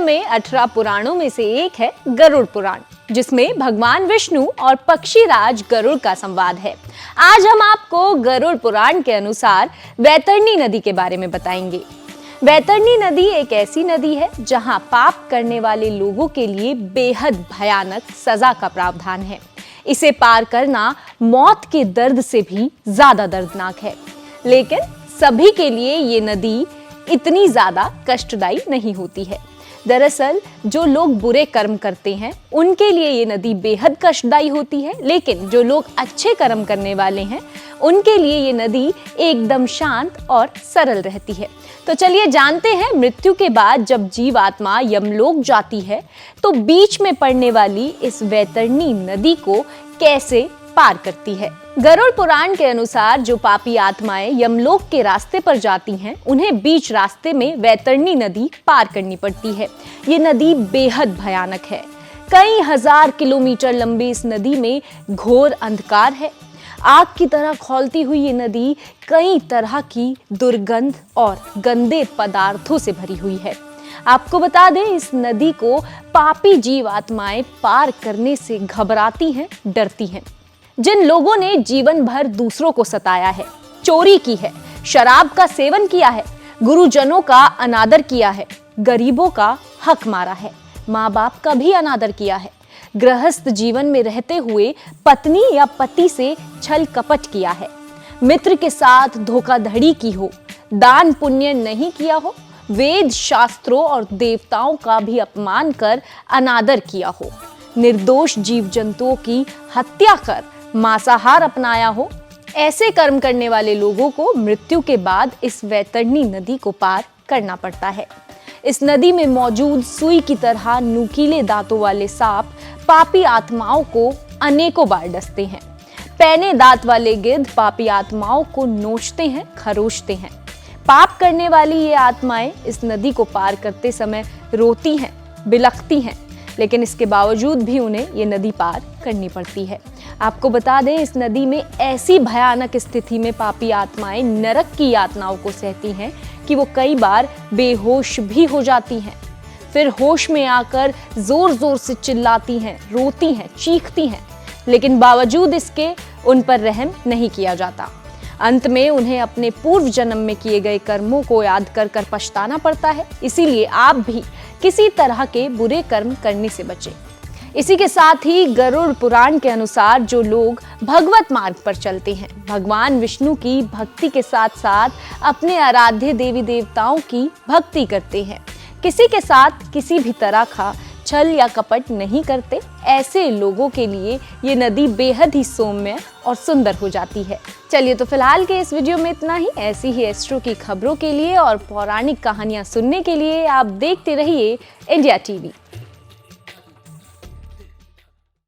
में 18 पुराणों में से एक है गरुड़ पुराण, जिसमें भगवान विष्णु और पक्षीराज गरुड़ का संवाद है। आज हम आपको गरुड़ पुराण के अनुसार वैतरणी नदी के बारे में बताएंगे। वैतरणी नदी एक ऐसी नदी है जहां पाप करने वाले लोगों के लिए बेहद भयानक सजा का प्रावधान है। इसे पार करना मौत के दर्द से भी ज्यादा दर्दनाक है, लेकिन सभी के लिए ये नदी इतनी ज्यादा कष्टदायी नहीं होती है। दरअसल जो लोग बुरे कर्म करते हैं उनके लिए ये नदी बेहद कष्टदायी होती है, लेकिन जो लोग अच्छे कर्म करने वाले हैं उनके लिए ये नदी एकदम शांत और सरल रहती है। तो चलिए जानते हैं, मृत्यु के बाद जब जीवात्मा यमलोक जाती है तो बीच में पड़ने वाली इस वैतरणी नदी को कैसे पार करती है। गरुड़ पुराण के अनुसार जो पापी आत्माएं यमलोक के रास्ते पर जाती हैं, उन्हें बीच रास्ते में वैतरणी नदी पार करनी पड़ती है। ये नदी बेहद भयानक है। कई हजार किलोमीटर लंबी इस नदी में घोर अंधकार है। आग की तरह खौलती हुई ये नदी कई तरह की दुर्गंध और गंदे पदार्थों से भरी हुई है। आपको बता दें, इस नदी को पापी जीव आत्माएं पार करने से घबराती हैं, डरती हैं। जिन लोगों ने जीवन भर दूसरों को सताया है, चोरी की है, शराब का सेवन किया है, गुरुजनों का अनादर किया है, गरीबों का हक मारा है, माँ बाप का भी अनादर किया है, गृहस्थ जीवन में रहते हुए पत्नी या पति से छल कपट किया है, मित्र के साथ धोखाधड़ी की हो, दान पुण्य नहीं किया हो, वेद शास्त्रों और देवताओं का भी अपमान कर अनादर किया हो, निर्दोष जीव जंतुओं की हत्या कर मांसाहार अपनाया हो, ऐसे कर्म करने वाले लोगों को मृत्यु के बाद इस वैतरणी नदी को पार करना पड़ता है। इस नदी में मौजूद सुई की तरह नुकीले दांतों वाले सांप पापी आत्माओं को अनेकों बार डसते हैं। पैने दांत वाले गिद्ध पापी आत्माओं को नोचते हैं, खरोचते हैं। पाप करने वाली ये आत्माएं इस नदी को पार करते समय रोती हैं, बिलखती हैं, लेकिन इसके बावजूद भी उन्हें ये नदी पार करनी पड़ती है। आपको बता दें, इस नदी में ऐसी भयानक स्थिति में पापी आत्माएं नरक की यातनाओं को सहती हैं कि वो कई बार बेहोश भी हो जाती हैं। फिर होश में आकर जोर जोर से चिल्लाती हैं, रोती हैं, चीखती हैं, लेकिन बावजूद इसके उन पर रहम नहीं किया जाता। अंत में उन्हें अपने पूर्व जन्म में किए गए कर्मों को याद कर कर पछताना पड़ता है। इसीलिए आप भी किसी तरह के बुरे कर्म करने से बचें। इसी के साथ ही गरुड़ पुराण के अनुसार जो लोग भगवत मार्ग पर चलते हैं, भगवान विष्णु की भक्ति के साथ साथ अपने आराध्य देवी देवताओं की भक्ति करते हैं, किसी के साथ किसी भी तरह का छल या कपट नहीं करते, ऐसे लोगों के लिए ये नदी बेहद ही सौम्य और सुंदर हो जाती है। चलिए, तो फिलहाल के इस वीडियो में इतना ही। ऐसी ही एस्ट्रो की खबरों के लिए और पौराणिक कहानियां सुनने के लिए आप देखते रहिए इंडिया टीवी।